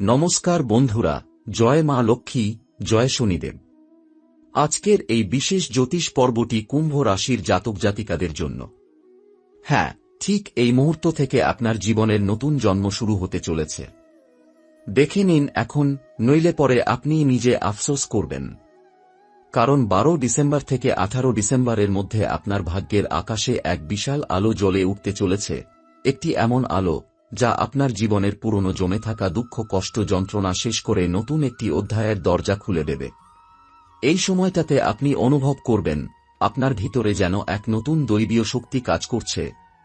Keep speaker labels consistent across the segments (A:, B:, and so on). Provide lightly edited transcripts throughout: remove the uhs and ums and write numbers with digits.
A: নমস্কার বন্ধুরা, জয় মা লক্ষ্মী, জয় শনিদেব। আজকের এই বিশেষ জ্যোতিষ পর্বটি কুম্ভ রাশির জাতক জাতিকাদের জন্য। হ্যাঁ, ঠিক এই মুহূর্ত থেকে আপনার জীবনের নতুন জন্ম শুরু হতে চলেছে। দেখে নিন এখন, নইলে পরে আপনি নিজে আফসোস করবেন। কারণ 12 ডিসেম্বর থেকে 18 ডিসেম্বরের মধ্যে আপনার ভাগ্যের আকাশে এক বিশাল আলো জ্বলে উঠতে চলেছে। একটি এমন আলো যা আপনার জীবনের পুরনো জমে থাকা দুঃখ, কষ্ট, যন্ত্রণা শেষ করে নতুন একটি অধ্যায়ের দরজা খুলে দেবে। এই সময়টাতে আপনি অনুভব করবেন আপনার ভিতরে যেন এক নতুন দৈবীয় শক্তি কাজ করছে।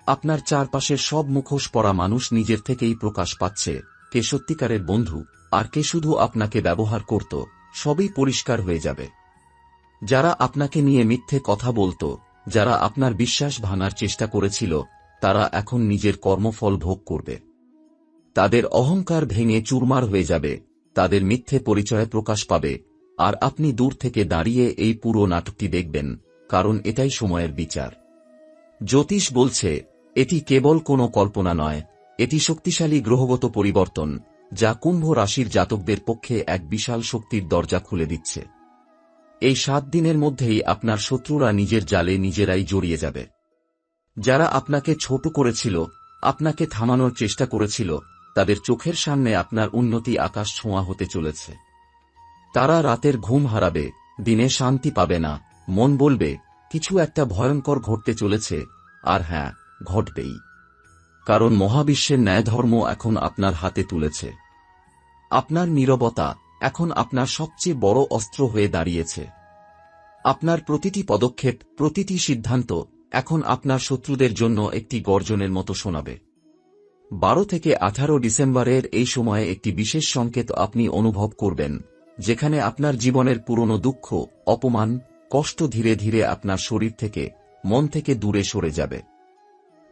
A: আপনার চারপাশের সব মুখোশ পরা মানুষ নিজের থেকেই প্রকাশ পাচ্ছে। কে সত্যিকারের বন্ধু আর কে শুধু আপনাকে ব্যবহার করত, সবই পরিষ্কার হয়ে যাবে। যারা আপনাকে নিয়ে মিথ্যে কথা বলত, যারা আপনার বিশ্বাস ভাঙার চেষ্টা করেছিল, তারা এখন নিজের কর্মফল ভোগ করবে। তাদের অহংকার ভেঙে চুরমার হয়ে যাবে, তাদের মিথ্যে পরিচয় প্রকাশ পাবে, আর আপনি দূর থেকে দাঁড়িয়ে এই পুরো নাটকটি দেখবেন, কারণ এটাই সময়ের বিচার। জ্যোতিষ বলছে এটি কেবল কোনো কল্পনা নয়, এটি শক্তিশালী গ্রহগত পরিবর্তন যা কুম্ভ রাশির জাতকদের পক্ষে এক বিশাল শক্তির দরজা খুলে দিচ্ছে। এই 7 দিনের মধ্যেই আপনার শত্রুরা নিজের জালে নিজেরাই জড়িয়ে যাবে। যারা আপনাকে ছোট করেছিল, আপনাকে থামানোর চেষ্টা করেছিল, তাদের চোখের সামনে আপনার উন্নতি আকাশ ছোঁয়া হতে চলেছে। তারা রাতের ঘুম হারাবে, দিনে শান্তি পাবে না, মন বলবে কিছু একটা ভয়ঙ্কর ঘটতে চলেছে। আর হ্যাঁ, ঘটবেই, কারণ মহাবিশ্বের ন্যায়ধর্ম এখন আপনার হাতে তুলেছে। আপনার নীরবতা এখন আপনার সবচেয়ে বড় অস্ত্র হয়ে দাঁড়িয়েছে। আপনার প্রতিটি পদক্ষেপ, প্রতিটি সিদ্ধান্ত এখন আপনার শত্রুদের জন্য একটি গর্জনের মতো শোনাবে। 12 থেকে 18 ডিসেম্বরের এই সময়ে একটি বিশেষ সংকেত আপনি অনুভব করবেন, যেখানে আপনার জীবনের পুরনো দুঃখ, অপমান, কষ্ট ধীরে ধীরে আপনার শরীর থেকে, মন থেকে দূরে সরে যাবে।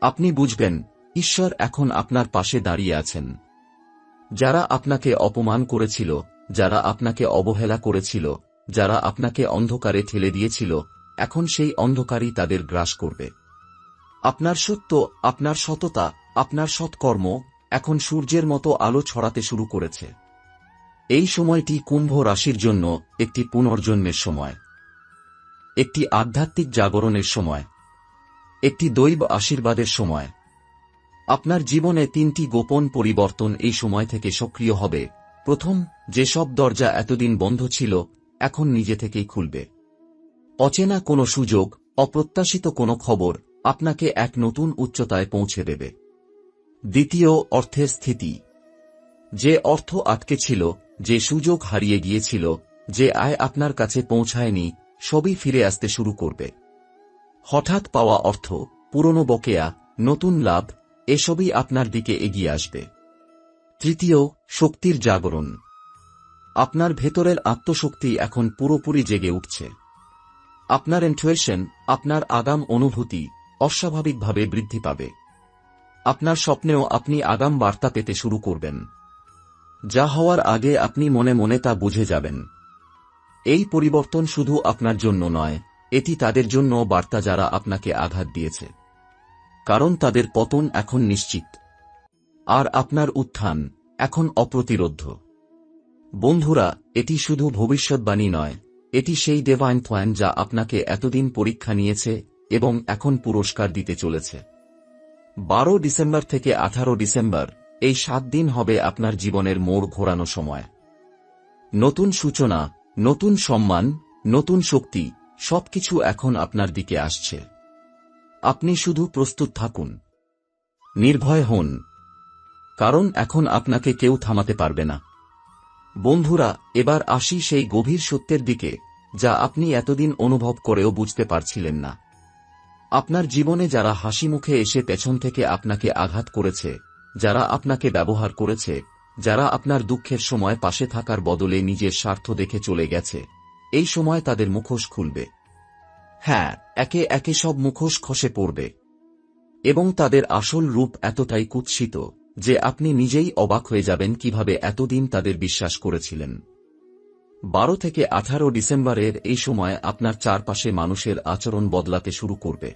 A: আপনি বুঝবেন ঈশ্বর এখন আপনার পাশে দাঁড়িয়ে আছেন। যারা আপনাকে অপমান করেছিল, যারা আপনাকে অবহেলা করেছিল, যারা আপনাকে অন্ধকারে ঠেলে দিয়েছিল, এখন সেই অন্ধকারই তাদের গ্রাস করবে। আপনার সত্য, আপনার সততা, আপনার সৎকর্ম এখন সূর্যের মতো আলো ছড়াতে শুরু করেছে। এই সময়টি কুম্ভ রাশির জন্য একটি পুনর্জন্মের সময়, একটি আধ্যাত্মিক জাগরণের সময়, একটি দৈব আশীর্বাদের সময়। আপনার জীবনে 3টি গোপন পরিবর্তন এই সময় থেকে সক্রিয় হবে। প্রথম, যেসব দরজা এতদিন বন্ধ ছিল, এখন নিজে থেকেই খুলবে। অচেনা কোনো সুযোগ, অপ্রত্যাশিত কোনো খবর আপনাকে এক নতুন উচ্চতায় পৌঁছে দেবে। দ্বিতীয়, অর্থের স্থিতি। যে অর্থ আটকে ছিল, যে সুযোগ হারিয়ে গিয়েছিল, যে আয় আপনার কাছে পৌঁছায়নি, সবই ফিরে আসতে শুরু করবে। হঠাৎ পাওয়া অর্থ, পুরনো বকেয়া, নতুন লাভ, এসবই আপনার দিকে এগিয়ে আসবে। তৃতীয়, শক্তির জাগরণ। আপনার ভেতরের আত্মশক্তি এখন পুরোপুরি জেগে উঠছে। আপনার ইনটুইশন, আপনার আগাম অনুভূতি অস্বাভাবিকভাবে বৃদ্ধি পাবে। আপনার স্বপ্নেও আপনি আগাম বার্তা পেতে শুরু করবেন। যা হওয়ার আগে আপনি মনে মনে তা বুঝে যাবেন। এই পরিবর্তন শুধু আপনার জন্য নয়, এটি তাদের জন্য বার্তা যারা আপনাকে আঘাত দিয়েছে। কারণ তাদের পতন এখন নিশ্চিত, আর আপনার উত্থান এখন অপ্রতিরোধ্য। বন্ধুরা, এটি শুধু ভবিষ্যৎবাণী নয়, এটি সেই ডিভাইন প্ল্যান যা আপনাকে এতদিন পরীক্ষা নিয়েছে এবং এখন পুরস্কার দিতে চলেছে। 12 ডিসেম্বর থেকে 18 ডিসেম্বর, এই 7 দিন হবে আপনার জীবনের মোড় ঘোরানো সময়। নতুন সূচনা, নতুন সম্মান, নতুন শক্তি, সবকিছু এখন আপনার দিকে আসছে। আপনি শুধু প্রস্তুত থাকুন, নির্ভয় হন, কারণ এখন আপনাকে কেউ থামাতে পারবে না। বন্ধুরা, এবার আসি সেই গভীর সত্যের দিকে যা আপনি এতদিন অনুভব করেও বুঝতে পারছিলেন না। আপনার জীবনে যারা হাসি মুখে এসে পেছন থেকে আপনাকে আঘাত করেছে, যারা আপনাকে ব্যবহার করেছে, যারা আপনার দুঃখের সময় পাশে থাকার বদলে নিজের স্বার্থ দেখে চলে গেছে, এই সময় তাদের মুখোশ খুলবে। হ্যাঁ, একে একে সব মুখোশ খসে পড়বে, এবং তাদের আসল রূপ এতটাই কুৎসিত যে আপনি নিজেই অবাক হয়ে যাবেন কিভাবে এতদিন তাদের বিশ্বাস করেছিলেন। 12 থেকে 18 ডিসেম্বরের এই সময় আপনার চারপাশে মানুষের আচরণ বদলাতে শুরু করবে।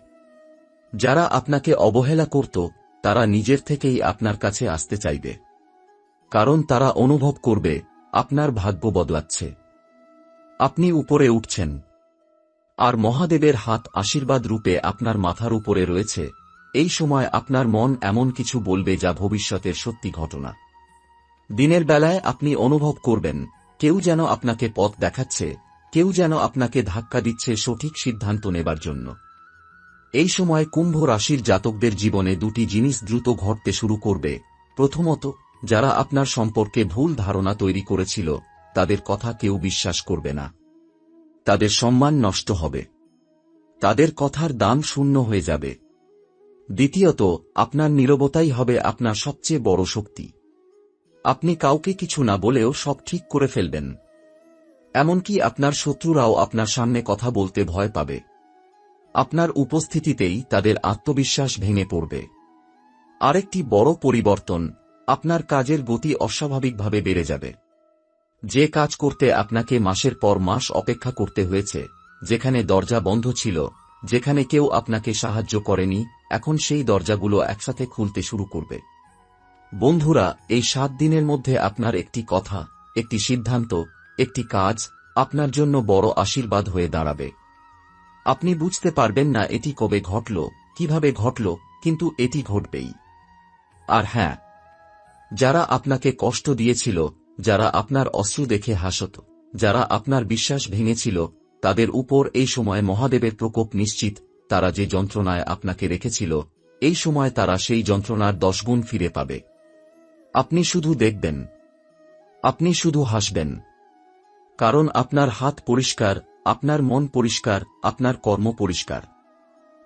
A: যারা আপনাকে অবহেলা করত, তারা নিজের থেকেই আপনার কাছে আসতে চাইবে। কারণ তারা অনুভব করবে আপনার ভাগ্য বদলাচ্ছে, আপনি উপরে উঠছেন, আর মহাদেবের হাত আশীর্বাদ রূপে আপনার মাথার উপরে রয়েছে। এই সময় আপনার মন এমন কিছু বলবে যা ভবিষ্যতের সত্যি ঘটনা। দিনের বেলায় আপনি অনুভব করবেন কেউ যেন আপনাকে পথ দেখাচ্ছে, কেউ যেন আপনাকে ধাক্কা দিচ্ছে সঠিক সিদ্ধান্ত নেবার জন্য। এই সময় কুম্ভ রাশির জাতকদের জীবনে দুটি জিনিস দ্রুত ঘটতে শুরু করবে। প্রথমত, যারা আপনার সম্পর্কে ভুল ধারণা তৈরি করেছিল তাদের কথা কেউ বিশ্বাস করবে না, তাদের সম্মান নষ্ট হবে, তাদের কথার দাম শূন্য হয়ে যাবে। দ্বিতীয়ত, আপনার নীরবতাই হবে আপনার সবচেয়ে বড় শক্তি। আপনি কাউকে কিছু না বলেও সব ঠিক করে ফেলবেন, এমনকি আপনার শত্রুরাও আপনার সামনে কথা বলতে ভয় পাবে। আপনার উপস্থিতিতেই তাদের আত্মবিশ্বাস ভেঙে পড়বে। আরেকটি বড় পরিবর্তন, আপনার কাজের গতি অস্বাভাবিকভাবে বেড়ে যাবে। যে কাজ করতে আপনাকে মাসের পর মাস অপেক্ষা করতে হয়েছে, যেখানে দরজা বন্ধ ছিল, যেখানে কেউ আপনাকে সাহায্য করেনি, এখন সেই দরজাগুলো একসাথে খুলতে শুরু করবে। বন্ধুরা, এই 7 দিনের মধ্যে আপনার একটি কথা, একটি সিদ্ধান্ত, একটি কাজ আপনার জন্য বড় আশীর্বাদ হয়ে দাঁড়াবে। আপনি বুঝতে পারবেন না এটি কবে ঘটল, কিভাবে ঘটল, কিন্তু এটি ঘটবেই। আর হ্যাঁ, যারা আপনাকে কষ্ট দিয়েছিল, যারা আপনার অশ্রু দেখে হাসত, যারা আপনার বিশ্বাস ভেঙেছিল, তাদের উপর এই সময় মহাদেবের প্রকোপ নিশ্চিত। তারা যে যন্ত্রণায় আপনাকে রেখেছিল, এই সময় তারা সেই যন্ত্রণার 10 গুণ ফিরে পাবে। আপনি শুধু দেখবেন, আপনি শুধু হাসবেন, কারণ আপনার হাত পরিষ্কার, আপনার মন পরিষ্কার, আপনার কর্ম পরিষ্কার।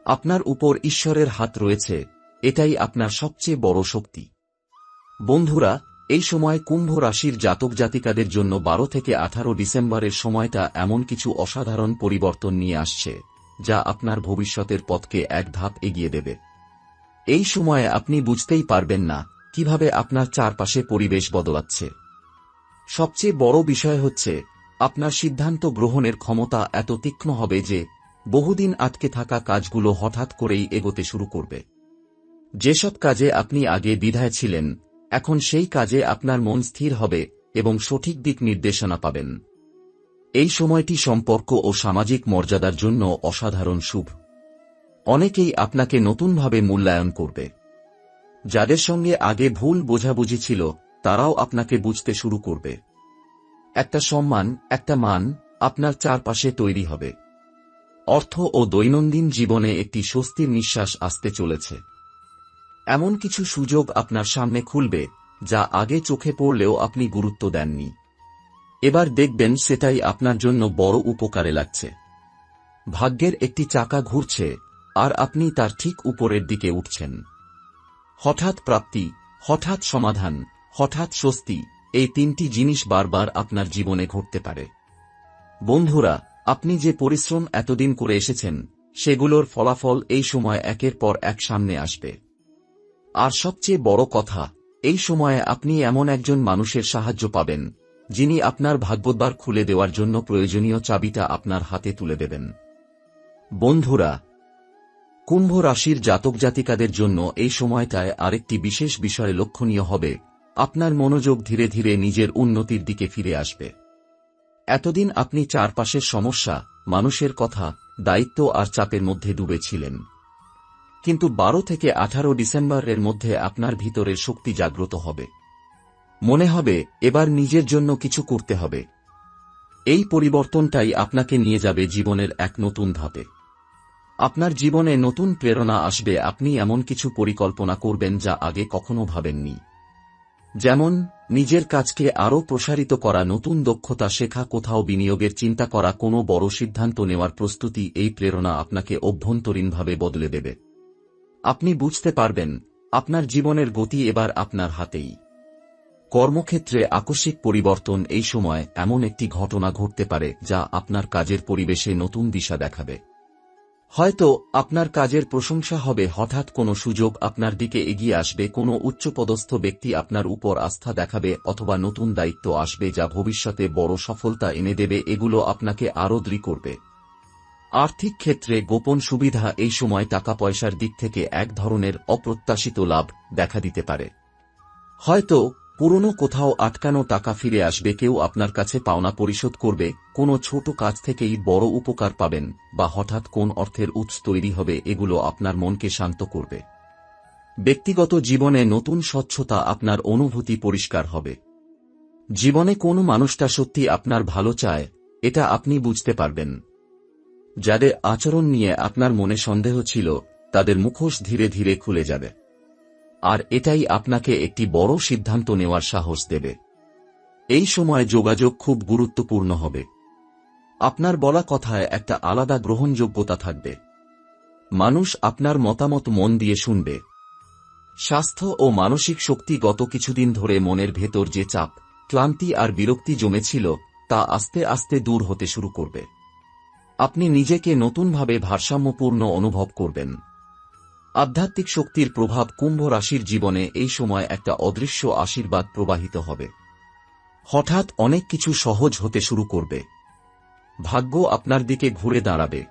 A: আপনার উপর ঈশ্বরের হাত রয়েছে, এটাই আপনার সবচেয়ে বড় শক্তি। বন্ধুরা, এই সময় কুম্ভ রাশির জাতক জাতিকাদের জন্য 12 থেকে 18 ডিসেম্বরের সময়টা এমন কিছু অসাধারণ পরিবর্তন নিয়ে আসছে, যা আপনার ভবিষ্যতের পথকে এক ধাপ এগিয়ে দেবে। এই সময়ে আপনি বুঝতেই পারবেন না কিভাবে আপনার চারপাশে পরিবেশ বদলাচ্ছে। সবচেয়ে বড় বিষয় হচ্ছে, আপনার সিদ্ধান্ত গ্রহণের ক্ষমতা এত তীক্ষ্ণ হবে যে বহুদিন আটকে থাকা কাজগুলো হঠাৎ করেই এগোতে শুরু করবে। যেসব কাজে আপনি আগে দ্বিধায় ছিলেন, এখন সেই কাজে আপনার মন স্থির হবে এবং সঠিক দিক নির্দেশনা পাবেন। এই সময়টি সম্পর্ক ও সামাজিক মর্যাদার জন্য অসাধারণ শুভ। অনেকেই আপনাকে নতুনভাবে মূল্যায়ন করবে। যাদের সঙ্গে আগে ভুল বোঝাবুঝি ছিল, তারাও আপনাকে বুঝতে শুরু করবে। একটা সম্মান, একটা মান আপনার চারপাশে তৈরি হবে। অর্থ ও দৈনন্দিন জীবনে একটি স্বস্তির নিঃশ্বাস আসতে চলেছে। এমন কিছু সুযোগ আপনার সামনে খুলবে যা আগে চোখে পড়লেও আপনি গুরুত্ব দেননি। এবার দেখবেন সেটাই আপনার জন্য বড় উপকারে লাগছে। ভাগ্যের একটি চাকা ঘুরছে, আর আপনি তার ঠিক উপরের দিকে উঠছেন। হঠাৎ প্রাপ্তি, হঠাৎ সমাধান, হঠাৎ স্বস্তি, এই 3টি জিনিস বারবার আপনার জীবনে ঘটতে পারে। বন্ধুরা, আপনি যে পরিশ্রম এতদিন করে এসেছেন, সেগুলোর ফলাফল এই সময় একের পর এক সামনে আসবে। আর সবচেয়ে বড় কথা, এই সময়ে আপনি এমন একজন মানুষের সাহায্য পাবেন, যিনি আপনার ভাগ্যদ্বার খুলে দেওয়ার জন্য প্রয়োজনীয় চাবিটা আপনার হাতে তুলে দেবেন। বন্ধুরা, কুম্ভ রাশির জাতক জাতিকাদের জন্য এই সময়টায় আরেকটি বিশেষ বিষয় লক্ষণীয় হবে। আপনার মনোযোগ ধীরে ধীরে নিজের উন্নতির দিকে ফিরে আসবে। এতদিন আপনি চারপাশের সমস্যা, মানুষের কথা, দায়িত্ব আর চাপের মধ্যে ডুবে ছিলেন। কিন্তু 12 থেকে 18 ডিসেম্বরের মধ্যে আপনার ভিতরের শক্তি জাগ্রত হবে। মনে হবে এবার নিজের জন্য কিছু করতে হবে। এই পরিবর্তনটাই আপনাকে নিয়ে যাবে জীবনের এক নতুন ধাপে। আপনার জীবনে নতুন প্রেরণা আসবে, আপনি এমন কিছু পরিকল্পনা করবেন যা আগে কখনো ভাবেননি। যেমন নিজের কাজকে আরও প্রসারিত করা, নতুন দক্ষতা শেখা, কোথাও বিনিয়োগের চিন্তা করা, কোনো বড় সিদ্ধান্ত নেওয়ার প্রস্তুতি। এই প্রেরণা আপনাকে অভ্যন্তরীণভাবে বদলে দেবে। আপনি বুঝতে পারবেন আপনার জীবনের গতি এবার আপনার হাতেই। কর্মক্ষেত্রে আকস্মিক পরিবর্তন, এই সময় এমন একটি ঘটনা ঘটতে পারে যা আপনার কাজের পরিবেশে নতুন দিশা দেখাবে। হয়তো আপনার কাজের প্রশংসা হবে, হঠাৎ কোনো সুযোগ আপনার দিকে এগিয়ে আসবে, কোনো উচ্চপদস্থ ব্যক্তি আপনার উপর আস্থা দেখাবে, অথবা নতুন দায়িত্ব আসবে যা ভবিষ্যতে বড় সফলতা এনে দেবে। এগুলো আপনাকে আরও দৃঢ় করবে। আর্থিক ক্ষেত্রে গোপন সুবিধা, এই সময় টাকা পয়সার দিক থেকে এক ধরনের অপ্রত্যাশিত লাভ দেখা দিতে পারে। হয়তো পুরনো কোথাও আটকানো টাকা ফিরে আসবে, কেউ আপনার কাছে পাওনা পরিশোধ করবে, কোনো ছোট কাজ থেকেই বড় উপকার পাবেন, বা হঠাৎ কোন অর্থের উৎস তৈরি হবে, এগুলো আপনার মনকে শান্ত করবে। ব্যক্তিগত জীবনে নতুন স্বচ্ছতা, আপনার অনুভূতি পরিষ্কার হবে। জীবনে কোন মানুষটা সত্যি আপনার ভালো চায়, এটা আপনি বুঝতে পারবেন। যাদের আচরণ নিয়ে আপনার মনে সন্দেহ ছিল, তাদের মুখোশ ধীরে ধীরে খুলে যাবে। আর এটাই আপনাকে একটি বড় সিদ্ধান্ত নেওয়ার সাহস দেবে। এই সময় যোগাযোগ খুব গুরুত্বপূর্ণ হবে। আপনার বলা কথায় একটা আলাদা গ্রহণযোগ্যতা থাকবে। মানুষ আপনার মতামত মন দিয়ে শুনবে। স্বাস্থ্য ও মানসিক শক্তি, গত কিছুদিন ধরে মনের ভেতর যে চাপ, ক্লান্তি আর বিরক্তি জমেছিল, তা আস্তে আস্তে দূর হতে শুরু করবে। আপনি নিজেকে নতুনভাবে ভারসাম্যপূর্ণ অনুভব করবেন। আধ্যাত্মিক শক্তির প্রভাব, কুম্ভ রাশির জীবনে এই সময় একটা অদৃশ্য আশীর্বাদ প্রবাহিত হবে। হঠাৎ অনেক কিছু সহজ হতে শুরু করবে। ভাগ্য আপনার দিকে ঘুরে দাঁড়াবে।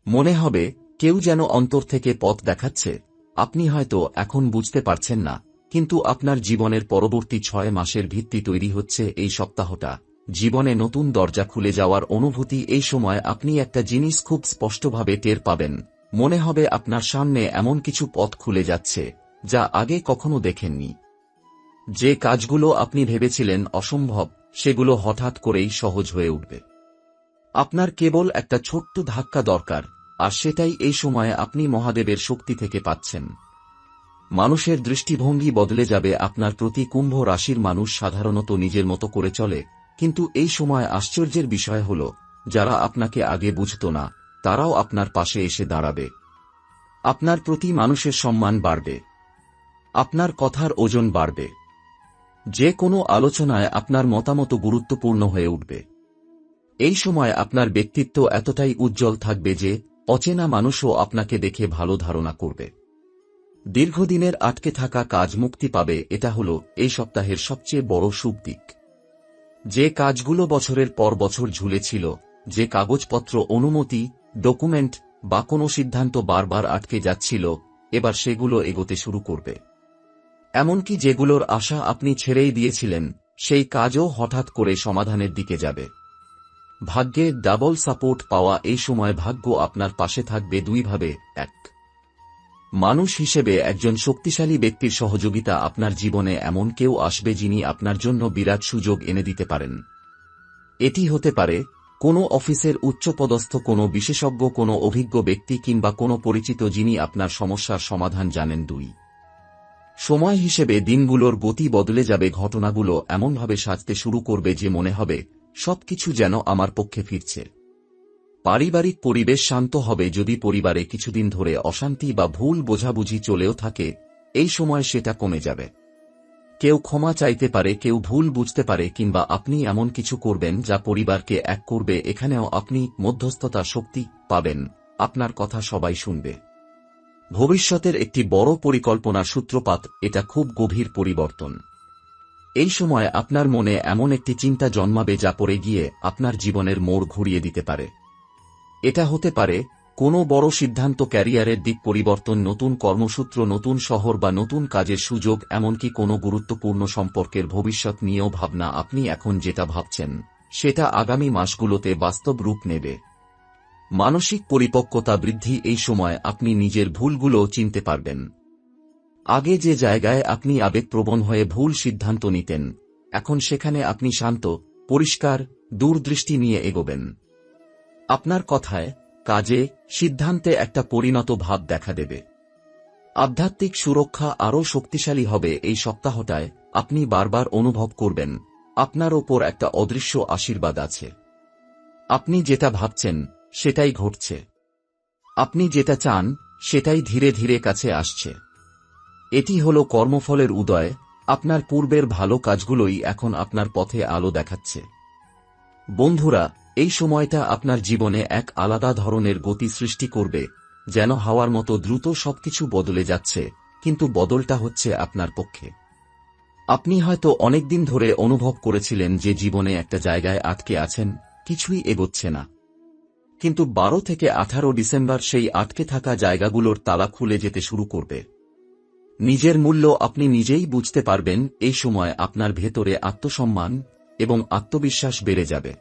A: মনে হবে কেউ যেন অন্তর থেকে পথ দেখাচ্ছে। আপনি হয়তো এখন বুঝতে পারছেন না, কিন্তু আপনার জীবনের পরবর্তী 6 মাসের ভিত্তি তৈরি হচ্ছে এই সপ্তাহটা। জীবনে নতুন দরজা খুলে যাওয়ার অনুভূতি। এই সময় আপনি একটা জিনিস খুব স্পষ্টভাবে টের পাবেন। মনে হবে আপনার সামনে এমন কিছু পথ খুলে যাচ্ছে, যা আগে কখনো দেখেননি। যে কাজগুলো আপনি ভেবেছিলেন অসম্ভব, সেগুলো হঠাৎ করেই সহজ হয়ে উঠবে। আপনার কেবল একটা ছোট্ট ধাক্কা দরকার, আর সেটাই এই সময়ে আপনি মহাদেবের শক্তি থেকে পাচ্ছেন। মানুষের দৃষ্টিভঙ্গি বদলে যাবে আপনার প্রতি। কুম্ভ রাশির মানুষ সাধারণত নিজের মতো করে চলে, কিন্তু এই সময় আশ্চর্যের বিষয় হল, যারা আপনাকে আগে বুঝত না, তারাও আপনার পাশে এসে দাঁড়াবে। আপনার প্রতি মানুষের সম্মান বাড়বে। আপনার কথার ওজন বাড়বে। যে কোনো আলোচনায় আপনার মতামত গুরুত্বপূর্ণ হয়ে উঠবে। এই সময় আপনার ব্যক্তিত্ব এতটাই উজ্জ্বল থাকবে যে অচেনা মানুষও আপনাকে দেখে ভালো ধারণা করবে। দীর্ঘদিনের আটকে থাকা কাজ মুক্তি পাবে। এটা হল এই সপ্তাহের সবচেয়ে বড় শুভ দিক। যে কাজগুলো বছরের পর বছর ঝুলেছিল, যে কাগজপত্র, অনুমতি, ডকুমেন্ট বা কোনো সিদ্ধান্ত বারবার আটকে যাচ্ছিল, এবার সেগুলো এগোতে শুরু করবে। এমনকি যেগুলোর আশা আপনি ছেড়েই দিয়েছিলেন, সেই কাজও হঠাৎ করে সমাধানের দিকে যাবে। ভাগ্যের ডাবল সাপোর্ট পাওয়া। এই সময় ভাগ্য আপনার পাশে থাকবে দুইভাবে। এক, মানুষ হিসেবে একজন শক্তিশালী ব্যক্তির সহযোগিতা। আপনার জীবনে এমন কেউ আসবে যিনি আপনার জন্য বিরাট সুযোগ এনে দিতে পারেন। এটি হতে পারে কোনো অফিসের উচ্চপদস্থ কোনো বিশেষজ্ঞ, কোনো অভিজ্ঞ ব্যক্তি, কিংবা কোনো পরিচিত যিনি আপনার সমস্যার সমাধান জানেন। দুই, সময় হিসেবে দিনগুলোর গতি বদলে যাবে। ঘটনাগুলো এমনভাবে সাজতে শুরু করবে যে মনে হবে সবকিছু যেন আমার পক্ষে ফিরছে। পারিবারিক পরিবেশ শান্ত হবে। যদি পরিবারে কিছুদিন ধরে অশান্তি বা ভুল বোঝাবুঝি চলেও থাকে, এই সময় সেটা কমে যাবে। কেউ ক্ষমা চাইতে পারে, কেউ ভুল বুঝতে পারে, কিংবা আপনি এমন কিছু করবেন যা পরিবারকে এক করবে। এখানেও আপনি মধ্যস্থতা শক্তি পাবেন। আপনার কথা সবাই শুনবে। ভবিষ্যতের একটি বড় পরিকল্পনার সূত্রপাত। এটা খুব গভীর পরিবর্তন। এই সময় আপনার মনে এমন একটি চিন্তা জন্মাবে যা পড়ে গিয়ে আপনার জীবনের মোড় ঘুরিয়ে দিতে পারে। এটা হতে পারে কোনো বড় সিদ্ধান্ত, ক্যারিয়ারের দিক পরিবর্তন, নতুন কর্মসূত্র, নতুন শহর বা নতুন কাজের সুযোগ, এমনকি কোনো গুরুত্বপূর্ণ সম্পর্কের ভবিষ্যৎ নিয়েও ভাবনা। আপনি এখন যেটা ভাবছেন, সেটা আগামী মাসগুলোতে বাস্তব রূপ নেবে। মানসিক পরিপক্কতা বৃদ্ধি। এই সময় আপনি নিজের ভুলগুলো চিনতে পারবেন। আগে যে জায়গায় আপনি আবেগপ্রবণ হয়ে ভুল সিদ্ধান্ত নিতেন, এখন সেখানে আপনি শান্ত, পরিষ্কার, দূরদৃষ্টি নিয়ে এগোবেন। আপনার কথায়, কাজে, সিদ্ধান্তে একটা পরিণত ভাব দেখা দেবে। আধ্যাত্মিক সুরক্ষা আরও শক্তিশালী হবে। এই সপ্তাহটায় আপনি বারবার অনুভব করবেন আপনার ওপর একটা অদৃশ্য আশীর্বাদ আছে। আপনি যেটা ভাবছেন সেটাই ঘটছে। আপনি যেটা চান সেটাই ধীরে ধীরে কাছে আসছে। এটি হল কর্মফলের উদয়। আপনার পূর্বের ভালো কাজগুলোই এখন আপনার পথে আলো দেখাচ্ছে। বন্ধুরা, এই সময়টা আপনার জীবনে এক আলাদা ধরনের গতি সৃষ্টি করবে, যেন হাওয়ার মতো দ্রুত সবকিছু বদলে যাচ্ছে, কিন্তু বদলটা হচ্ছে আপনার পক্ষে। আপনি হয়তো অনেকদিন ধরে অনুভব করেছিলেন যে জীবনে একটা জায়গায় আটকে আছেন, কিছুই এগোচ্ছে না। কিন্তু 12 থেকে 18 ডিসেম্বর সেই আটকে থাকা জায়গাগুলোর তালা খুলে যেতে শুরু করবে। নিজের মূল্য আপনি নিজেই বুঝতে পারবেন। এই সময় আপনার ভেতরে আত্মসম্মান এবং আত্মবিশ্বাস বেড়ে যাবে।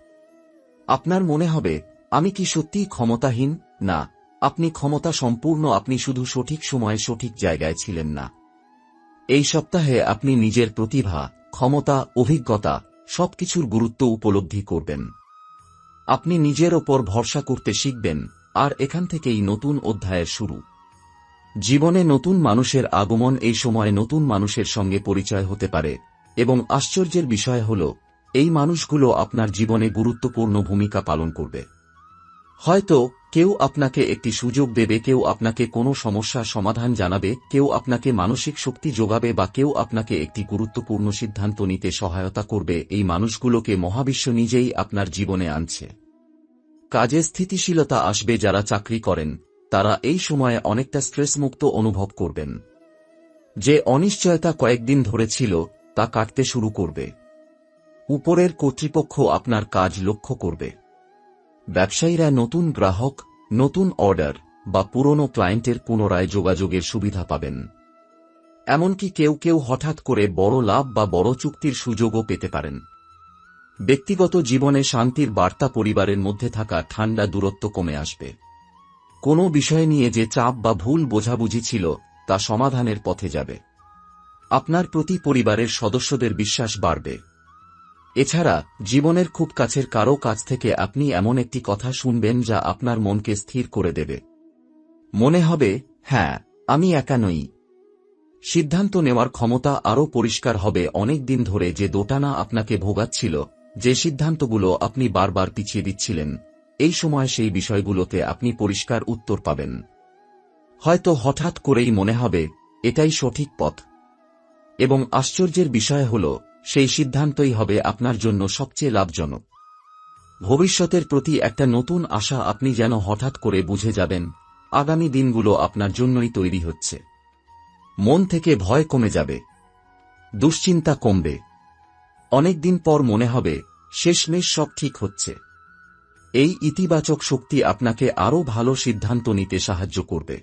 A: আপনার মনে হবে, আমি কি সত্যিই ক্ষমতাহীন? না, আপনি ক্ষমতা সম্পূর্ণ, আপনি শুধু সঠিক সময়ে সঠিক জায়গায় ছিলেন না। এই সপ্তাহে আপনি নিজের প্রতিভা, ক্ষমতা, অভিজ্ঞতা সবকিছুর গুরুত্ব উপলব্ধি করবেন। আপনি নিজের ওপর ভরসা করতে শিখবেন, আর এখান থেকেই নতুন অধ্যায়ের শুরু। জীবনে নতুন মানুষের আগমন, এই সময় নতুন মানুষের সঙ্গে পরিচয় হতে পারে, এবং আশ্চর্যের বিষয় হল, এই মানুষগুলো আপনার জীবনে গুরুত্বপূর্ণ ভূমিকা পালন করবে। হয়তো কেউ আপনাকে একটি সুযোগ দেবে, কেউ আপনাকে কোনো সমস্যার সমাধান জানাবে, কেউ আপনাকে মানসিক শক্তি যোগাবে, বা কেউ আপনাকে একটি গুরুত্বপূর্ণ সিদ্ধান্ত নিতে সহায়তা করবে। এই মানুষগুলোকে মহাবিশ্ব নিজেই আপনার জীবনে আনছে। কাজে স্থিতিশীলতা আসবে। যারা চাকরি করেন তারা এই সময়ে অনেকটা স্ট্রেসমুক্ত অনুভব করবেন। যে অনিশ্চয়তা কয়েকদিন ধরে ছিল তা কাটতে শুরু করবে। উপরের কর্তৃপক্ষ আপনার কাজ লক্ষ্য করবে। ব্যবসায়ীরা নতুন গ্রাহক, নতুন অর্ডার বা পুরনো ক্লায়েন্টের পুনরায় যোগাযোগের সুবিধা পাবেন। এমনকি কেউ কেউ হঠাৎ করে বড় লাভ বা বড় চুক্তির সুযোগও পেতে পারেন। ব্যক্তিগত জীবনে শান্তির বার্তা, পরিবারের মধ্যে থাকা ঠান্ডা দূরত্ব কমে আসবে। কোনো বিষয় নিয়ে যে চাপ বা ভুল বোঝাবুঝি ছিল তা সমাধানের পথে যাবে। আপনার প্রতি পরিবারের সদস্যদের বিশ্বাস বাড়বে। এছাড়া জীবনের খুব কাছের কারও কাছ থেকে আপনি এমন একটি কথা শুনবেন যা আপনার মনকে স্থির করে দেবে। মনে হবে, হ্যাঁ, আমি একা নই। সিদ্ধান্ত নেওয়ার ক্ষমতা আরও পরিষ্কার হবে। অনেক দিন ধরে যে দোটানা আপনাকে ভোগাচ্ছিল, যে সিদ্ধান্তগুলো আপনি বারবার পিছিয়ে দিচ্ছিলেন, এই সময় সেই বিষয়গুলোতে আপনি পরিষ্কার উত্তর পাবেন। হয়তো হঠাৎ করেই মনে হবে এটাই সঠিক পথ, এবং আশ্চর্যের বিষয় হল সেই সিদ্ধান্তই হবে আপনার জন্য সবচেয়ে লাভজনক। ভবিষ্যতের প্রতি একটা নতুন আশা, আপনি যেন হঠাৎ করে বুঝে যাবেন আগামী দিনগুলো আপনার জন্যই তৈরি হচ্ছে। মন থেকে ভয় কমে যাবে, দুশ্চিন্তা কমবে। অনেকদিন পর মনে হবে শেষমেশ সব ঠিক হচ্ছে। এই ইতিবাচক শক্তি আপনাকে আরও ভালো সিদ্ধান্ত নিতে সাহায্য করবে।